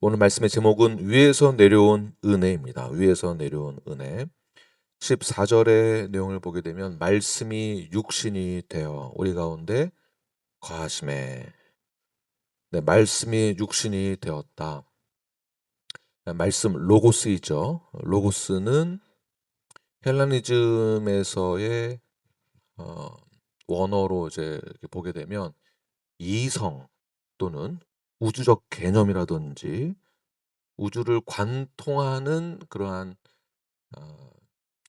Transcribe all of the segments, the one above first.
오늘 말씀의 제목은 위에서 내려온 은혜입니다. 위에서 내려온 은혜. 14절의 내용을 보게 되면 말씀이 육신이 되어 우리 가운데 거하심에. 네, 말씀이 육신이 되었다. 말씀 로고스이죠. 로고스는 헬라니즘에서의 원어로 이제 이렇게 보게 되면 이성 또는 우주적 개념이라든지 우주를 관통하는 그러한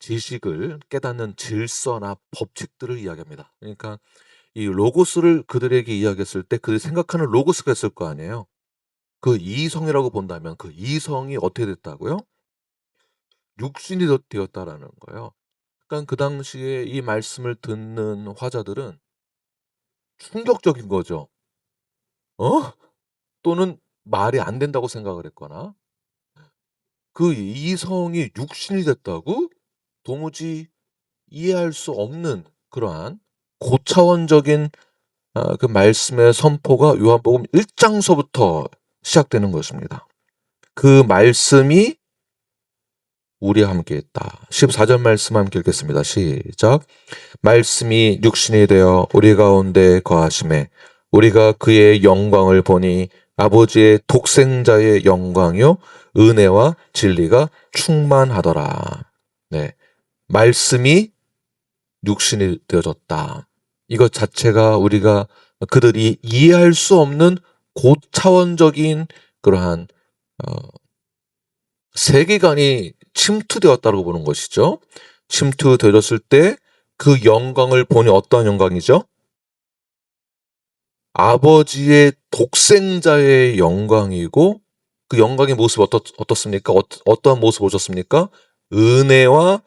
지식을 깨닫는 질서나 법칙들을 이야기합니다. 그러니까 이 로고스를 그들에게 이야기했을 때 그들이 생각하는 로고스가 있을 거 아니에요. 그 이성이라고 본다면 그 이성이 어떻게 됐다고요? 육신이 되었다라는 거예요. 그러니까 그 당시에 이 말씀을 듣는 화자들은 충격적인 거죠. 또는 말이 안 된다고 생각을 했거나 그 이성이 육신이 됐다고? 도무지 이해할 수 없는 그러한 고차원적인 그 말씀의 선포가 요한복음 1장서부터 시작되는 것입니다. 그 말씀이 우리와 함께 있다. 14절 말씀 함께 읽겠습니다. 시작. 말씀이 육신이 되어 우리 가운데 거하심에 우리가 그의 영광을 보니 아버지의 독생자의 영광이요 은혜와 진리가 충만하더라. 네, 말씀이 육신이 되어졌다. 이것 자체가 우리가 그들이 이해할 수 없는 고차원적인 그러한 세계관이 침투되었다고 보는 것이죠. 침투되었을 때 그 영광을 보니 어떠한 영광이죠? 아버지의 독생자의 영광이고 그 영광의 모습이 어떻습니까? 어떠한 모습을 보셨습니까? 은혜와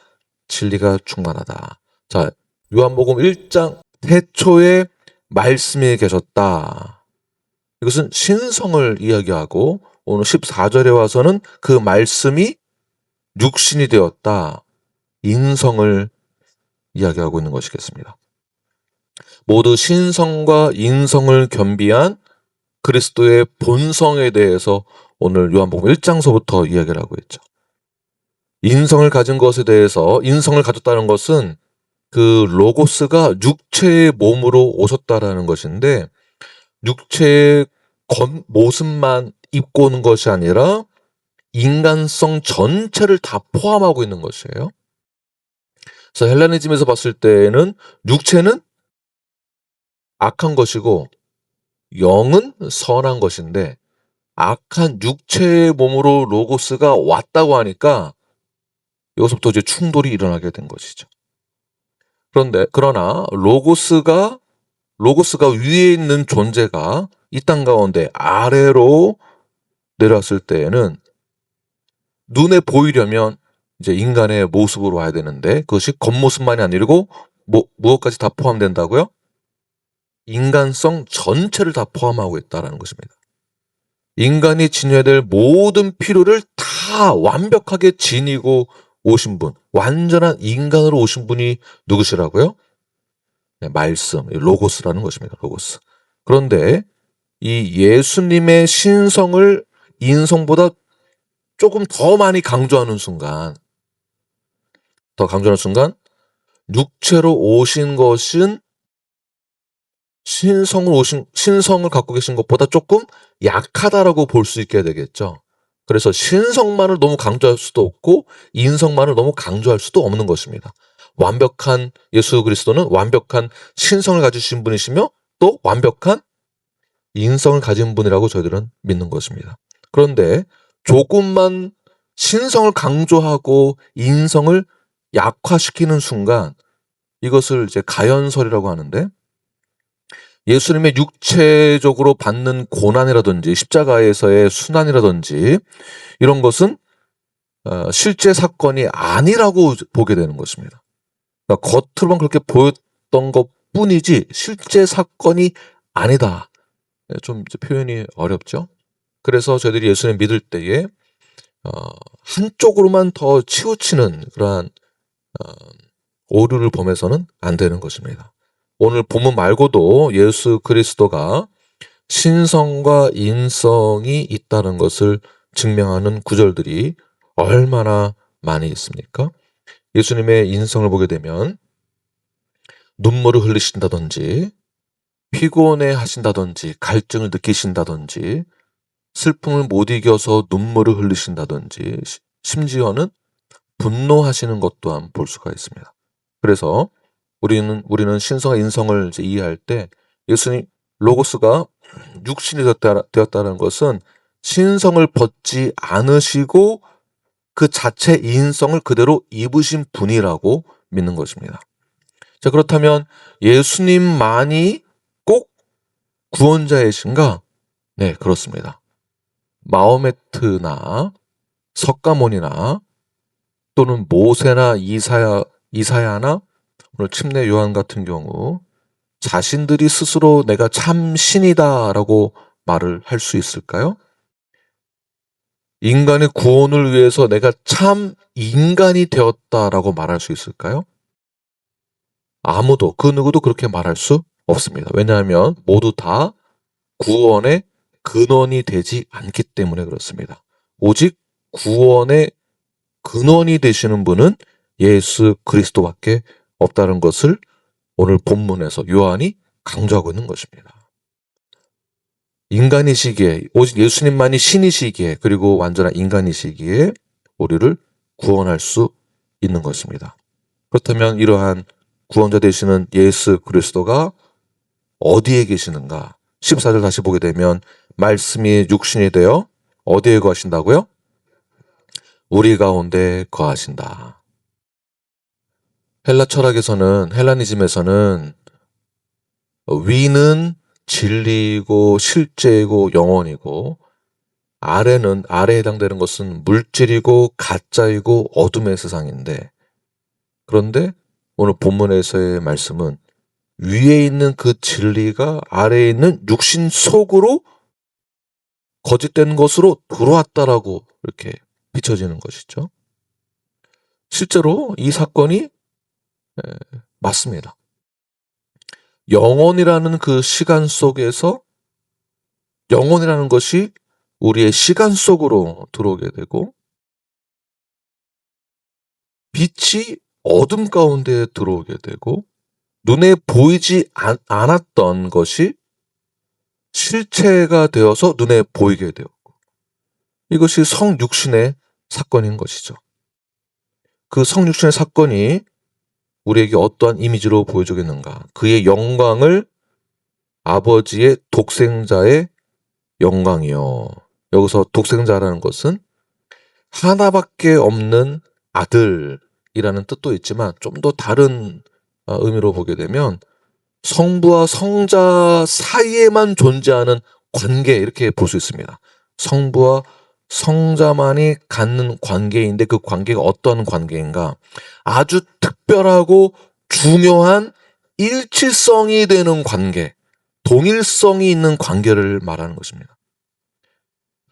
진리가 충만하다. 자, 요한복음 1장 태초에 말씀이 계셨다. 이것은 신성을 이야기하고 오늘 14절에 와서는 그 말씀이 육신이 되었다. 인성을 이야기하고 있는 것이겠습니다. 모두 신성과 인성을 겸비한 그리스도의 본성에 대해서 오늘 요한복음 1장서부터 이야기를 하고 있죠. 인성을 가진 것에 대해서 인성을 가졌다는 것은 그 로고스가 육체의 몸으로 오셨다라는 것인데 육체의 모습만 입고 오는 것이 아니라 인간성 전체를 다 포함하고 있는 것이에요. 그래서 헬라니즘에서 봤을 때에는 육체는 악한 것이고 영은 선한 것인데 악한 육체의 몸으로 로고스가 왔다고 하니까 여기서부터 이제 충돌이 일어나게 된 것이죠. 그러나 로고스가 위에 있는 존재가 이 땅 가운데 아래로 내려왔을 때에는 눈에 보이려면 이제 인간의 모습으로 와야 되는데 그것이 겉모습만이 아니고 무엇까지 다 포함된다고요? 인간성 전체를 다 포함하고 있다는 것입니다. 인간이 지녀야 될 모든 필요를 다 완벽하게 지니고 오신 분, 완전한 인간으로 오신 분이 누구시라고요? 네, 말씀, 로고스라는 것입니다. 로고스. 그런데 이 예수님의 신성을 인성보다 조금 더 많이 강조하는 순간, 육체로 오신 것은 신성을 갖고 계신 것보다 조금 약하다라고 볼 수 있게 되겠죠. 그래서 신성만을 너무 강조할 수도 없고 인성만을 너무 강조할 수도 없는 것입니다. 완벽한 예수 그리스도는 완벽한 신성을 가지신 분이시며 또 완벽한 인성을 가진 분이라고 저희들은 믿는 것입니다. 그런데 조금만 신성을 강조하고 인성을 약화시키는 순간 이것을 이제 가연설이라고 하는데 예수님의 육체적으로 받는 고난이라든지 십자가에서의 순환이라든지 이런 것은 실제 사건이 아니라고 보게 되는 것입니다. 그러니까 겉으로만 그렇게 보였던 것뿐이지 실제 사건이 아니다. 좀 표현이 어렵죠. 그래서 저희들이 예수님 믿을 때에 한쪽으로만 더 치우치는 그러한 오류를 범해서는 안 되는 것입니다. 오늘 본문 말고도 예수 그리스도가 신성과 인성이 있다는 것을 증명하는 구절들이 얼마나 많이 있습니까? 예수님의 인성을 보게 되면 눈물을 흘리신다든지, 피곤해 하신다든지, 갈증을 느끼신다든지, 슬픔을 못 이겨서 눈물을 흘리신다든지, 심지어는 분노하시는 것 또한 볼 수가 있습니다. 그래서 우리는 신성과 인성을 이제 이해할 때 예수님 로고스가 육신이 되었다는 것은 신성을 벗지 않으시고 그 자체 인성을 그대로 입으신 분이라고 믿는 것입니다. 자, 그렇다면 예수님만이 꼭 구원자이신가? 네, 그렇습니다. 마호메트나 석가모니나 또는 모세나 이사야나 오늘 침례 요한 같은 경우 자신들이 스스로 내가 참 신이다라고 말을 할 수 있을까요? 인간의 구원을 위해서 내가 참 인간이 되었다라고 말할 수 있을까요? 아무도, 그 누구도 그렇게 말할 수 없습니다. 왜냐하면 모두 다 구원의 근원이 되지 않기 때문에 그렇습니다. 오직 구원의 근원이 되시는 분은 예수 그리스도밖에 없다는 것을 오늘 본문에서 요한이 강조하고 있는 것입니다. 인간이시기에, 오직 예수님만이 신이시기에, 그리고 완전한 인간이시기에 우리를 구원할 수 있는 것입니다. 그렇다면 이러한 구원자 되시는 예수 그리스도가 어디에 계시는가? 14절 다시 보게 되면 말씀이 육신이 되어 어디에 거하신다고요? 우리 가운데 거하신다. 헬라 철학에서는, 헬라니즘에서는 위는 진리이고 실제이고 영원이고 아래에 해당되는 것은 물질이고 가짜이고 어둠의 세상인데, 그런데 오늘 본문에서의 말씀은 위에 있는 그 진리가 아래에 있는 육신 속으로 거짓된 것으로 들어왔다라고 이렇게 비춰지는 것이죠. 실제로 이 사건이 맞습니다. 영혼이라는 그 시간 속에서 영혼이라는 것이 우리의 시간 속으로 들어오게 되고 빛이 어둠 가운데 들어오게 되고 눈에 보이지 않았던 것이 실체가 되어서 눈에 보이게 되었고, 이것이 성육신의 사건인 것이죠. 그 성육신의 사건이 우리에게 어떠한 이미지로 보여주겠는가? 그의 영광을 아버지의 독생자의 영광이요. 여기서 독생자라는 것은 하나밖에 없는 아들이라는 뜻도 있지만 좀 더 다른 의미로 보게 되면 성부와 성자 사이에만 존재하는 관계, 이렇게 볼 수 있습니다. 성부와 성자만이 갖는 관계인데 그 관계가 어떤 관계인가? 아주 특별하고 중요한 일치성이 되는 관계, 동일성이 있는 관계를 말하는 것입니다.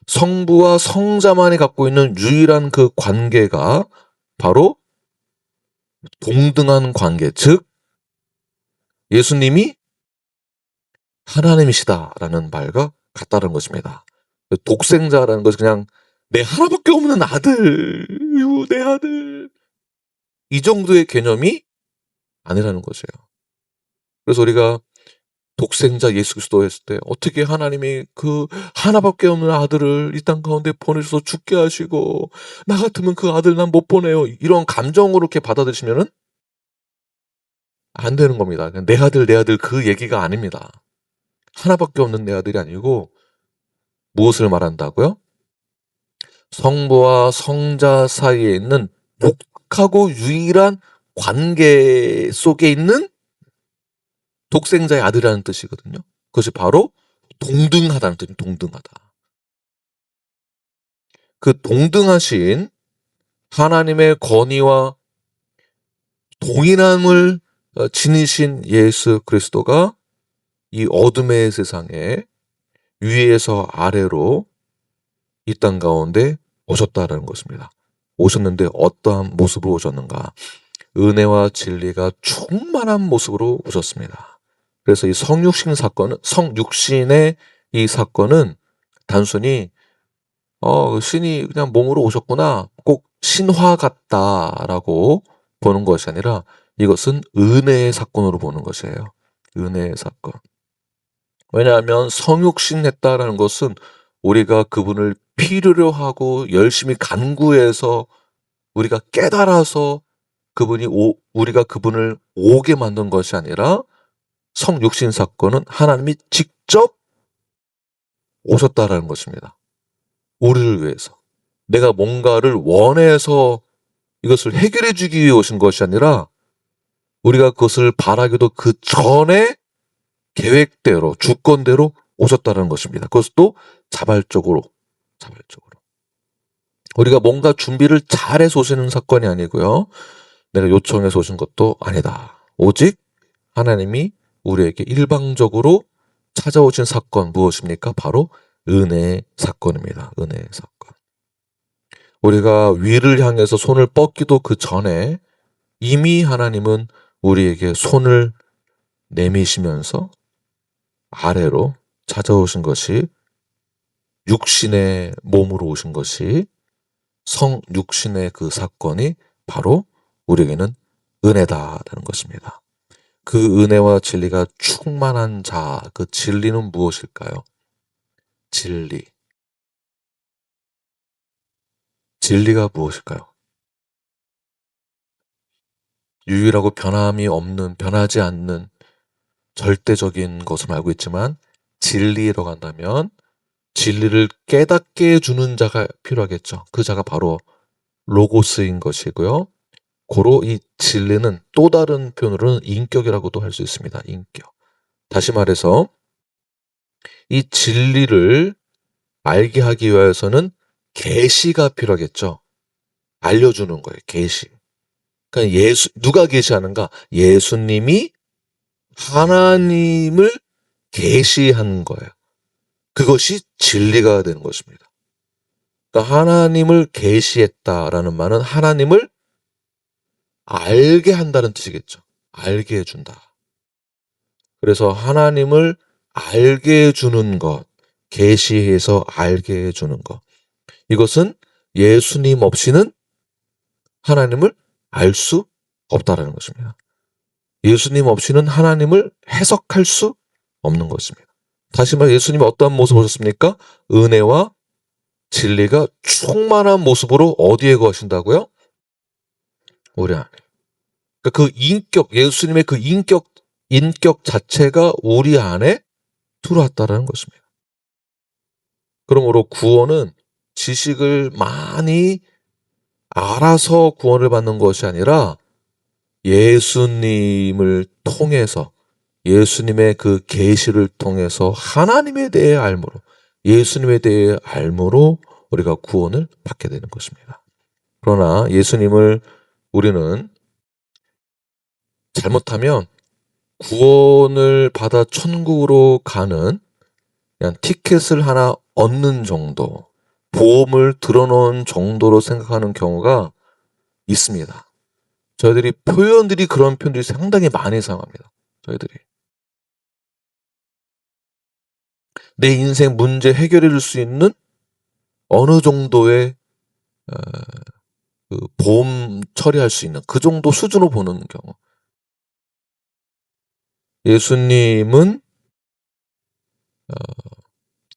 성부와 성자만이 갖고 있는 유일한 그 관계가 바로 동등한 관계, 즉 예수님이 하나님이시다라는 말과 같다는 것입니다. 독생자라는 것은 그냥 내 하나밖에 없는 아들, 내 아들, 이 정도의 개념이 아니라는 것이에요. 그래서 우리가 독생자 예수 그리스도 했을 때 어떻게 하나님이 그 하나밖에 없는 아들을 이 땅 가운데 보내셔서 죽게 하시고 나 같으면 그 아들 난 못 보내요, 이런 감정으로 이렇게 받아들이시면은 안 되는 겁니다. 그냥 내 아들 그 얘기가 아닙니다. 하나밖에 없는 내 아들이 아니고 무엇을 말한다고요? 성부와 성자 사이에 있는 독하고 유일한 관계 속에 있는 독생자의 아들이라는 뜻이거든요. 그것이 바로 동등하다는 뜻입니다. 동등하다. 그 동등하신 하나님의 권위와 동일함을 지니신 예수 그리스도가 이 어둠의 세상에 위에서 아래로 이 땅 가운데 오셨다라는 것입니다. 오셨는데 어떠한 모습으로 오셨는가? 은혜와 진리가 충만한 모습으로 오셨습니다. 그래서 이 성육신 사건은 성육신의 이 사건은 단순히 신이 그냥 몸으로 오셨구나, 꼭 신화 같다라고 보는 것이 아니라 이것은 은혜의 사건으로 보는 것이에요. 은혜의 사건. 왜냐하면 성육신했다라는 것은 우리가 그분을 필요로 하고 열심히 간구해서 우리가 깨달아서 우리가 그분을 오게 만든 것이 아니라, 성육신 사건은 하나님이 직접 오셨다라는 것입니다. 우리를 위해서. 내가 뭔가를 원해서 이것을 해결해 주기 위해 오신 것이 아니라 우리가 그것을 바라기도 그 전에 계획대로, 주권대로 오셨다는 것입니다. 그것도 자발적으로. 우리가 뭔가 준비를 잘해서 오시는 사건이 아니고요. 내가 요청해서 오신 것도 아니다. 오직 하나님이 우리에게 일방적으로 찾아오신 사건, 무엇입니까? 바로 은혜의 사건입니다. 은혜의 사건. 우리가 위를 향해서 손을 뻗기도 그 전에 이미 하나님은 우리에게 손을 내미시면서 아래로 찾아오신 것이, 육신의 몸으로 오신 것이, 성육신의 그 사건이 바로 우리에게는 은혜다라는 것입니다. 그 은혜와 진리가 충만한 자, 그 진리는 무엇일까요? 진리가 무엇일까요? 유일하고 변함이 없는, 변하지 않는 절대적인 것을 알고 있지만, 진리로 간다면 진리를 깨닫게 해주는 자가 필요하겠죠. 그 자가 바로 로고스인 것이고요. 고로 이 진리는 또 다른 표현으로는 인격이라고도 할 수 있습니다. 인격. 다시 말해서 이 진리를 알게 하기 위해서는 계시가 필요하겠죠. 알려주는 거예요. 계시. 그러니까 누가 계시하는가? 예수님이 하나님을 계시한 거예요. 그것이 진리가 되는 것입니다. 그러니까 하나님을 계시했다라는 말은 하나님을 알게 한다는 뜻이겠죠. 알게 해준다. 그래서 하나님을 알게 해주는 것, 계시해서 알게 해주는 것. 이것은 예수님 없이는 하나님을 알 수 없다라는 것입니다. 예수님 없이는 하나님을 해석할 수 없는 것입니다. 다시 말해 예수님이 어떠한 모습을 보셨습니까? 은혜와 진리가 충만한 모습으로 어디에 거하신다고요? 우리 안에. 그러니까 그 인격, 예수님의 그 인격 자체가 우리 안에 들어왔다라는 것입니다. 그러므로 구원은 지식을 많이 알아서 구원을 받는 것이 아니라 예수님을 통해서, 예수님의 그 계시를 통해서 하나님에 대해 알므로, 예수님에 대해 알므로 우리가 구원을 받게 되는 것입니다. 그러나 예수님을 우리는 잘못하면 구원을 받아 천국으로 가는 그냥 티켓을 하나 얻는 정도, 보험을 들어놓은 정도로 생각하는 경우가 있습니다. 저희들이 그런 표현들이 상당히 많이 사용합니다. 저희들이. 내 인생 문제 해결해 줄 수 있는 어느 정도의 그 보험 처리할 수 있는 그 정도 수준으로 보는 경우. 예수님은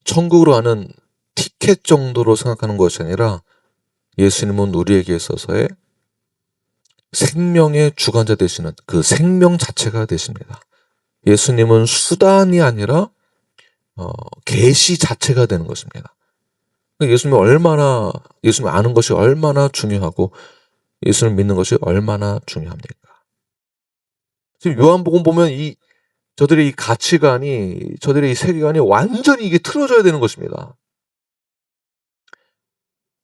천국으로 가는 티켓 정도로 생각하는 것이 아니라 예수님은 우리에게 있어서의 생명의 주관자 되시는 그 생명 자체가 되십니다. 예수님은 수단이 아니라 계시 자체가 되는 것입니다. 예수님 아는 것이 얼마나 중요하고 예수를 믿는 것이 얼마나 중요합니까? 지금 요한복음 보면 저들의 이 가치관이, 저들의 이 세계관이 완전히 이게 틀어져야 되는 것입니다.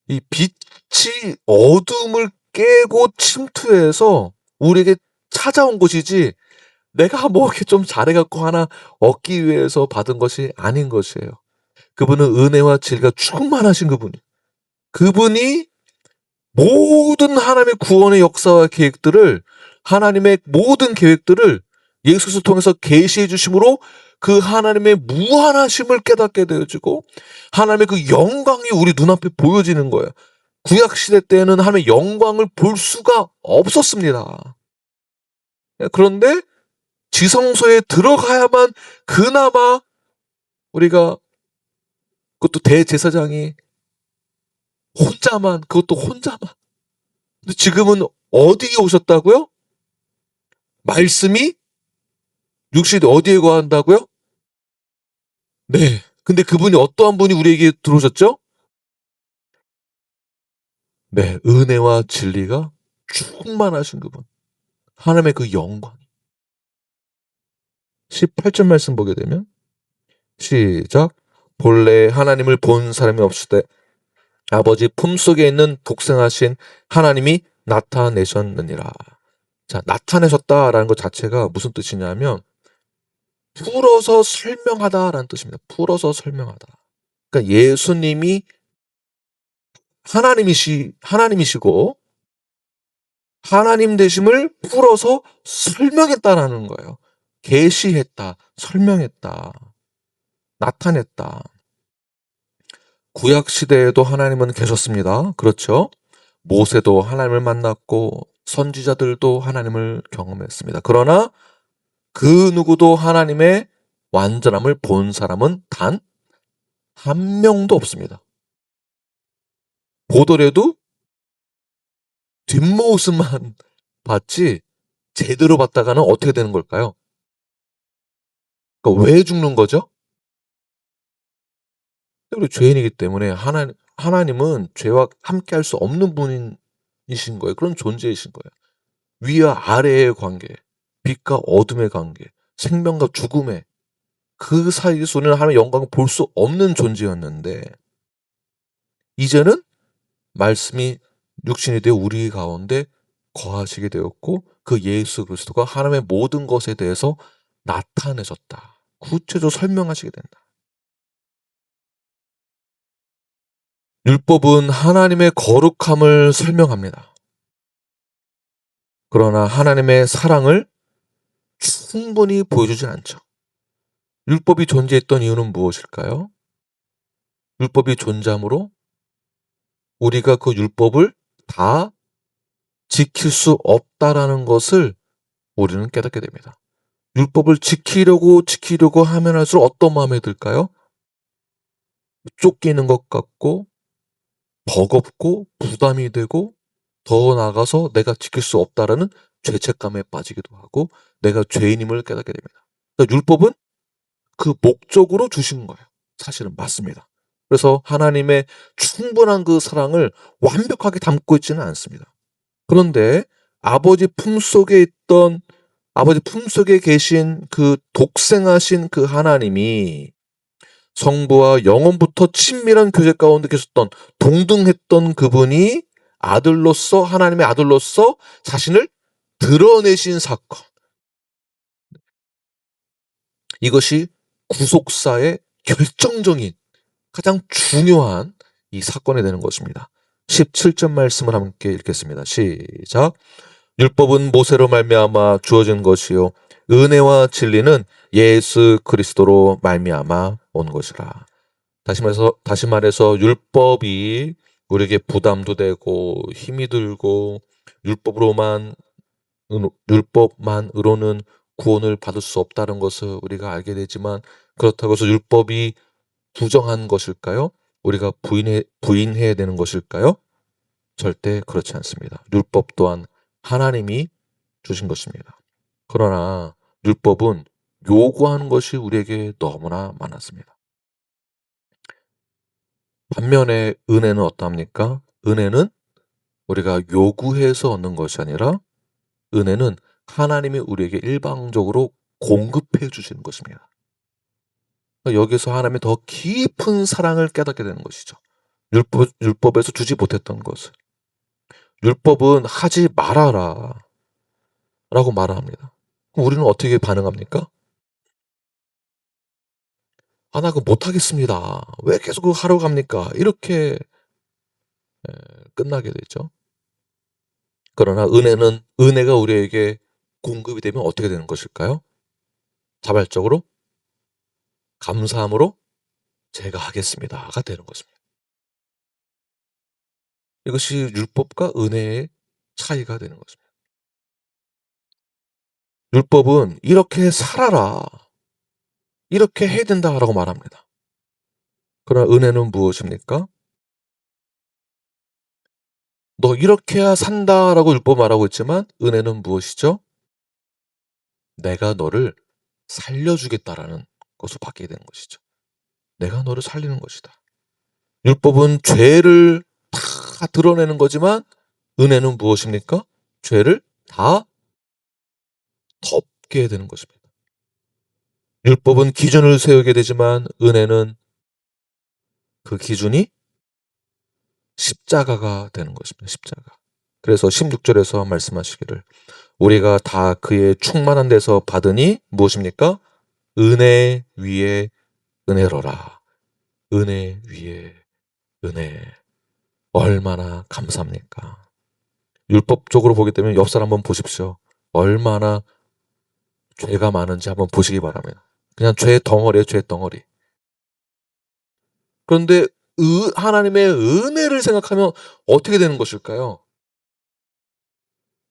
이 빛이 어둠을 깨고 침투해서 우리에게 찾아온 것이지, 내가 뭐 이렇게 좀 잘해갖고 하나 얻기 위해서 받은 것이 아닌 것이에요. 그분은 은혜와 진리가 충만하신 그분이 모든 하나님의 구원의 역사와 계획들을, 하나님의 모든 계획들을 예수 그리스도를 통해서 계시해 주심으로 그 하나님의 무한하심을 깨닫게 되어지고 하나님의 그 영광이 우리 눈앞에 보여지는 거예요. 구약 시대 때는 하나님의 영광을 볼 수가 없었습니다. 그런데 지성소에 들어가야만 그나마 우리가, 그것도 대제사장이 그것도 혼자만. 근데 지금은 어디에 오셨다고요? 말씀이 육신이 어디에 거한다고요? 네. 근데 그분이 어떠한 분이 우리에게 들어오셨죠? 네. 은혜와 진리가 충만하신 그분. 하나님의 그 영광. 18절 말씀 보게 되면 시작. 본래 하나님을 본 사람이 없을 때 아버지 품속에 있는 독생하신 하나님이 나타내셨느니라. 자, 나타내셨다라는 것 자체가 무슨 뜻이냐면 풀어서 설명하다라는 뜻입니다. 풀어서 설명하다. 그러니까 예수님이 하나님이시고 하나님 되심을 풀어서 설명했다라는 거예요. 계시했다, 설명했다, 나타냈다. 구약 시대에도 하나님은 계셨습니다. 그렇죠? 모세도 하나님을 만났고 선지자들도 하나님을 경험했습니다. 그러나 그 누구도 하나님의 완전함을 본 사람은 단 한 명도 없습니다. 보더라도 뒷모습만 봤지 제대로 봤다가는 어떻게 되는 걸까요? 그러니까 왜 죽는 거죠? 우리 죄인이기 때문에 하나님은 죄와 함께 할 수 없는 분이신 거예요. 그런 존재이신 거예요. 위와 아래의 관계, 빛과 어둠의 관계, 생명과 죽음의 그 사이에서 우리는 하나님의 영광을 볼 수 없는 존재였는데 이제는 말씀이 육신이 되어 우리 가운데 거하시게 되었고 그 예수 그리스도가 하나님의 모든 것에 대해서 나타내셨다. 구체적으로 설명하시게 된다. 율법은 하나님의 거룩함을 설명합니다. 그러나 하나님의 사랑을 충분히 보여주진 않죠. 율법이 존재했던 이유는 무엇일까요? 율법이 존재함으로 우리가 그 율법을 다 지킬 수 없다라는 것을 우리는 깨닫게 됩니다. 율법을 지키려고 하면 할수록 어떤 마음이 들까요? 쫓기는 것 같고 버겁고 부담이 되고 더 나아가서 내가 지킬 수 없다라는 죄책감에 빠지기도 하고 내가 죄인임을 깨닫게 됩니다. 그러니까 율법은 그 목적으로 주신 거예요. 사실은 맞습니다. 그래서 하나님의 충분한 그 사랑을 완벽하게 담고 있지는 않습니다. 그런데 아버지 품속에 계신 그 독생하신 그 하나님이 성부와 영원부터 친밀한 교제 가운데 계셨던 동등했던 그분이 하나님의 아들로서 자신을 드러내신 사건. 이것이 구속사의 결정적인 가장 중요한 이 사건이 되는 것입니다. 17절 말씀을 함께 읽겠습니다. 시작. 율법은 모세로 말미암아 주어진 것이요 은혜와 진리는 예수 그리스도로 말미암아 온 것이라. 다시 말해서 율법이 우리에게 부담도 되고 힘이 들고 율법만으로는 구원을 받을 수 없다는 것을 우리가 알게 되지만 그렇다고 해서 율법이 부정한 것일까요? 우리가 부인해야 되는 것일까요? 절대 그렇지 않습니다. 율법 또한 하나님이 주신 것입니다. 그러나 율법은 요구하는 것이 우리에게 너무나 많았습니다. 반면에 은혜는 어떠합니까? 은혜는 우리가 요구해서 얻는 것이 아니라 은혜는 하나님이 우리에게 일방적으로 공급해 주시는 것입니다. 여기서 하나님의 더 깊은 사랑을 깨닫게 되는 것이죠. 율법에서 주지 못했던 것을. 율법은 하지 말아라 라고 말을 합니다. 그럼 우리는 어떻게 반응합니까? 나 그거 못하겠습니다. 왜 계속 그거 하러 갑니까? 이렇게 끝나게 되죠. 그러나 은혜가 우리에게 공급이 되면 어떻게 되는 것일까요? 자발적으로 감사함으로 제가 하겠습니다가 되는 것입니다. 이것이 율법과 은혜의 차이가 되는 것입니다. 율법은 이렇게 살아라. 이렇게 해야 된다라고 말합니다. 그러나 은혜는 무엇입니까? 너 이렇게 해야 산다라고 율법 말하고 있지만 은혜는 무엇이죠? 내가 너를 살려주겠다라는 것으로 바뀌게 되는 것이죠. 내가 너를 살리는 것이다. 율법은 죄를 다 드러내는 거지만 은혜는 무엇입니까? 죄를 다 덮게 되는 것입니다. 율법은 기준을 세우게 되지만 은혜는 그 기준이 십자가가 되는 것입니다. 십자가. 그래서 16절에서 말씀하시기를 우리가 다 그의 충만한 데서 받으니 무엇입니까? 은혜 위에 은혜로라. 은혜 위에 은혜. 얼마나 감사합니까? 율법적으로 보기 때문에 옆 사람 한번 보십시오. 얼마나 죄가 많은지 한번 보시기 바랍니다. 그냥 죄 덩어리예요, 죄 덩어리. 그런데 하나님의 은혜를 생각하면 어떻게 되는 것일까요?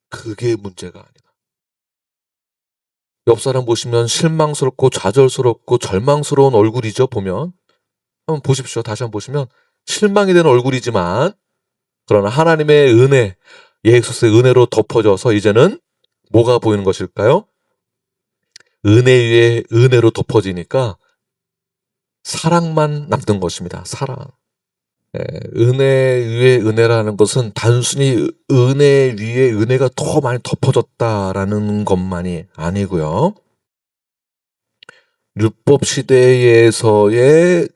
그게 문제가 아니다. 옆 사람 보시면 실망스럽고 좌절스럽고 절망스러운 얼굴이죠, 보면. 한번 보십시오. 다시 한번 보시면 실망이 되는 얼굴이지만 그러나 하나님의 은혜, 예수의 은혜로 덮어져서 이제는 뭐가 보이는 것일까요? 은혜 위에 은혜로 덮어지니까 사랑만 남는 것입니다. 사랑. 은혜 위에 은혜라는 것은 단순히 은혜 위에 은혜가 더 많이 덮어졌다라는 것만이 아니고요. 율법 시대에서의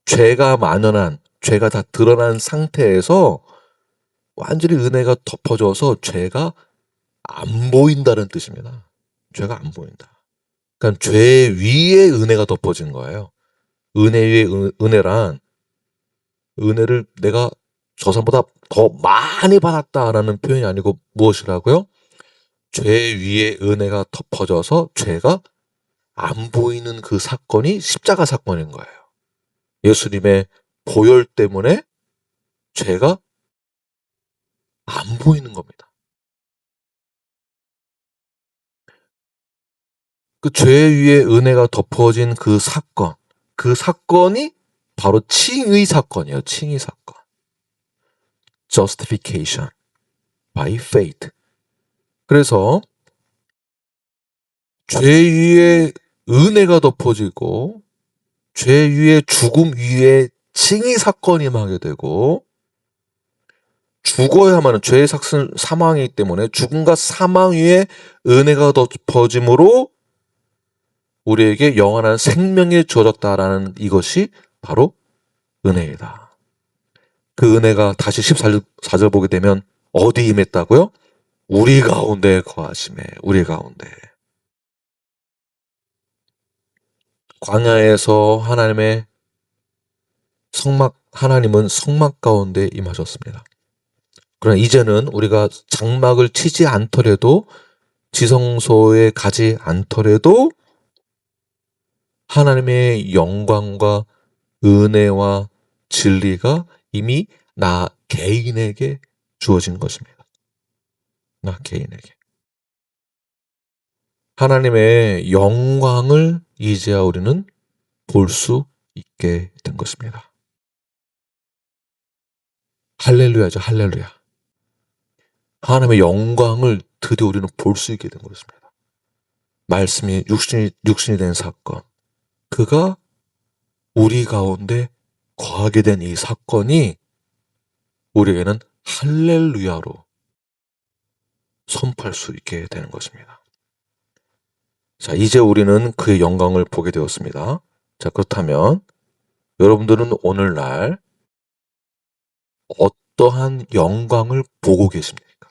죄가 만연한, 죄가 다 드러난 상태에서 완전히 은혜가 덮어져서 죄가 안 보인다는 뜻입니다. 죄가 안 보인다. 그러니까 죄 위에 은혜가 덮어진 거예요. 은혜 위에 은혜란 은혜를 내가 저 사람보다 더 많이 받았다라는 표현이 아니고 무엇이라고요? 죄 위에 은혜가 덮어져서 죄가 안 보이는 그 사건이 십자가 사건인 거예요. 예수님의 보혈 때문에 죄가 안 보이는 겁니다. 그 죄 위에 은혜가 덮어진 그 사건이 바로 칭의 사건이에요. 칭의 사건. Justification by faith. 그래서 죄 위에 은혜가 덮어지고 죄 위에 죽음 위에 칭의 사건이 임하게 되고 죽어야만 죄의 삭은 사망이기 때문에 죽음과 사망 위에 은혜가 덮어짐으로 우리에게 영원한 생명이 주어졌다라는 이것이 바로 은혜이다. 그 은혜가 다시 14절 보게 되면 어디 임했다고요? 우리 가운데 거하심에. 우리 가운데. 광야에서 하나님은 성막 가운데 임하셨습니다. 그러나 이제는 우리가 장막을 치지 않더라도 지성소에 가지 않더라도 하나님의 영광과 은혜와 진리가 이미 나 개인에게 주어진 것입니다. 나 개인에게. 하나님의 영광을 이제야 우리는 볼 수 있게 된 것입니다. 할렐루야죠. 할렐루야. 하나님의 영광을 드디어 우리는 볼 수 있게 된 것입니다. 말씀이 육신이 된 사건. 그가 우리 가운데 거하게 된 이 사건이 우리에게는 할렐루야로 선포할 수 있게 되는 것입니다. 자, 이제 우리는 그의 영광을 보게 되었습니다. 자, 그렇다면 여러분들은 오늘날 어떠한 영광을 보고 계십니까?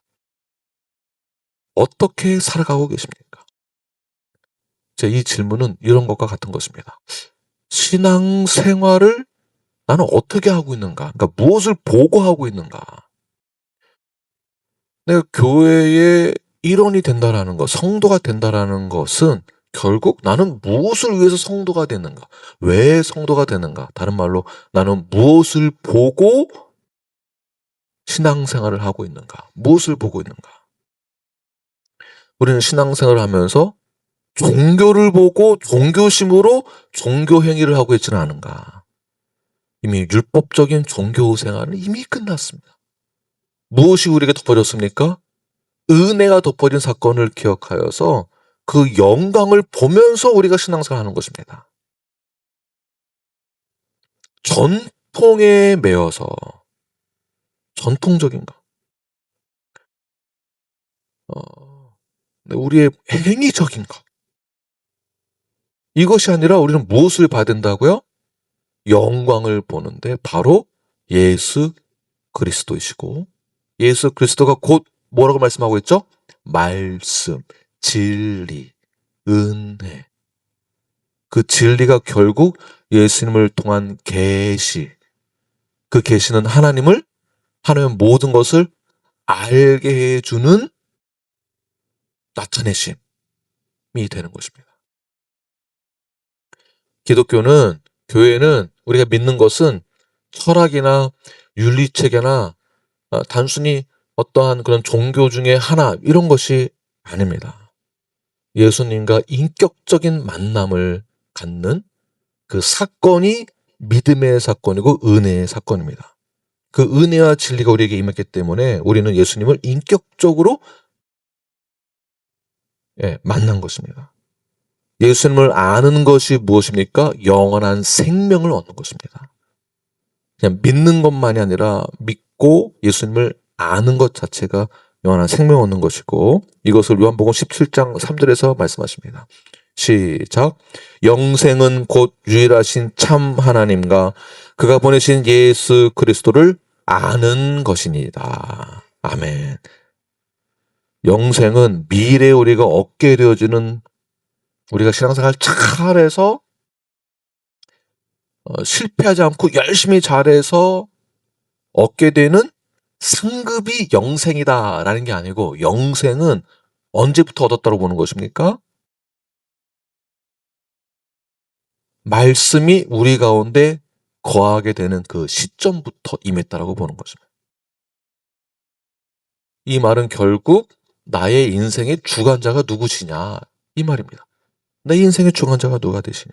어떻게 살아가고 계십니까? 자, 이 질문은 이런 것과 같은 것입니다. 신앙 생활을 나는 어떻게 하고 있는가? 그러니까 무엇을 보고 하고 있는가? 내가 교회의 일원이 된다라는 것, 성도가 된다라는 것은 결국 나는 무엇을 위해서 성도가 되는가? 왜 성도가 되는가? 다른 말로 나는 무엇을 보고 신앙생활을 하고 있는가? 무엇을 보고 있는가? 우리는 신앙생활을 하면서 종교를 보고 종교심으로 종교 행위를 하고 있지는 않은가? 이미 율법적인 종교 생활은 이미 끝났습니다. 무엇이 우리에게 덮어졌습니까? 은혜가 덮어진 사건을 기억하여서 그 영광을 보면서 우리가 신앙생활을 하는 것입니다. 전통에 매여서 전통적인가? 우리의 행위적인가? 이것이 아니라 우리는 무엇을 봐야 된다고요? 영광을 보는데 바로 예수 그리스도이시고, 예수 그리스도가 곧 뭐라고 말씀하고 있죠? 말씀, 진리, 은혜. 그 진리가 결국 예수님을 통한 계시, 그 계시는 하나님의 모든 것을 알게 해주는 나타내심이 되는 것입니다. 기독교는, 교회는 우리가 믿는 것은 철학이나 윤리체계나 단순히 어떠한 그런 종교 중에 하나, 이런 것이 아닙니다. 예수님과 인격적인 만남을 갖는 그 사건이 믿음의 사건이고 은혜의 사건입니다. 그 은혜와 진리가 우리에게 임했기 때문에 우리는 예수님을 인격적으로 만난 것입니다. 예수님을 아는 것이 무엇입니까? 영원한 생명을 얻는 것입니다. 그냥 믿는 것만이 아니라 믿고 예수님을 아는 것 자체가 영원한 생명을 얻는 것이고, 이것을 요한복음 17장 3절에서 말씀하십니다. 시작. 영생은 곧 유일하신 참 하나님과 그가 보내신 예수 그리스도를 아는 것이니이다. 아멘. 영생은 미래에 우리가 얻게 되어지는, 우리가 신앙생활 잘해서 실패하지 않고 열심히 잘해서 얻게 되는 상급이 영생이다라는 게 아니고, 영생은 언제부터 얻었다고 보는 것입니까? 말씀이 우리 가운데 거하게 되는 그 시점부터 임했다라고 보는 것입니다. 이 말은 결국 나의 인생의 주관자가 누구시냐, 이 말입니다. 내 인생의 주관자가 누가 되시냐.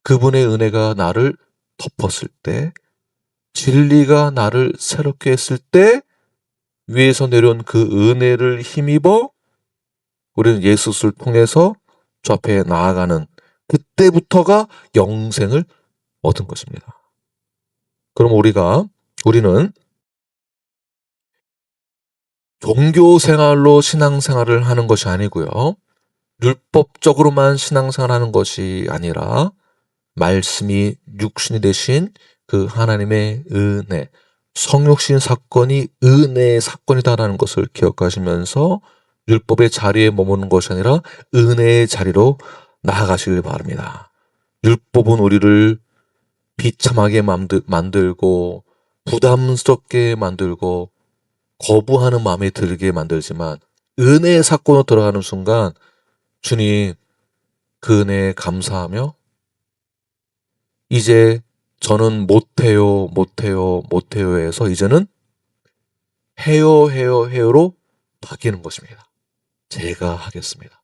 그분의 은혜가 나를 덮었을 때, 진리가 나를 새롭게 했을 때, 위에서 내려온 그 은혜를 힘입어 우리는 예수를 통해서 주 앞에 나아가는, 그때부터가 영생을 얻은 것입니다. 그럼 우리는 종교 생활로 신앙생활을 하는 것이 아니고요, 율법적으로만 신앙생활하는 것이 아니라 말씀이 육신이 되신 그 하나님의 은혜, 성육신 사건이 은혜의 사건이다라는 것을 기억하시면서 율법의 자리에 머무는 것이 아니라 은혜의 자리로 나아가시길 바랍니다. 율법은 우리를 비참하게 만들고 부담스럽게 만들고 거부하는 마음에 들게 만들지만, 은혜의 사건으로 들어가는 순간 주님 그 은혜에 감사하며, 이제 저는 못해요 해서 이제는 해요로 바뀌는 것입니다. 제가 하겠습니다.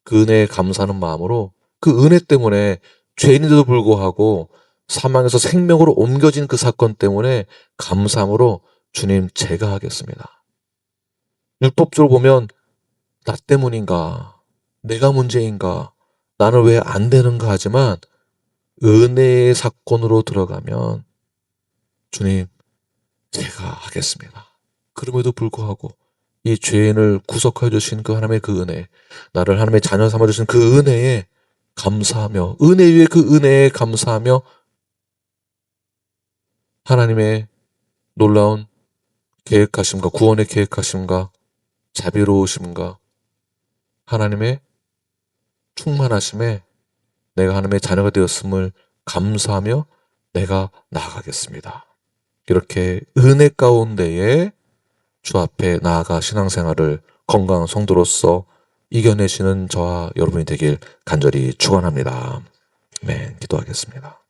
그 은혜에 감사하는 마음으로, 그 은혜 때문에 죄인인데도 불구하고 사망에서 생명으로 옮겨진 그 사건 때문에 감사함으로 주님 제가 하겠습니다. 율법적으로 보면 나 때문인가, 내가 문제인가, 나는 왜 안 되는가 하지만, 은혜의 사건으로 들어가면 주님 제가 하겠습니다. 그럼에도 불구하고 이 죄인을 구속하여 주신 그 하나님의 그 은혜, 나를 하나님의 자녀 삼아 주신 그 은혜에 감사하며, 은혜 위에 그 은혜에 감사하며, 하나님의 놀라운 계획하심과 구원의 계획하심과 자비로우심과 하나님의 충만하심에 내가 하나님의 자녀가 되었음을 감사하며 내가 나아가겠습니다. 이렇게 은혜 가운데에 주 앞에 나아가 신앙생활을 건강한 성도로서 이겨내시는 저와 여러분이 되길 간절히 축원합니다. 네, 기도하겠습니다.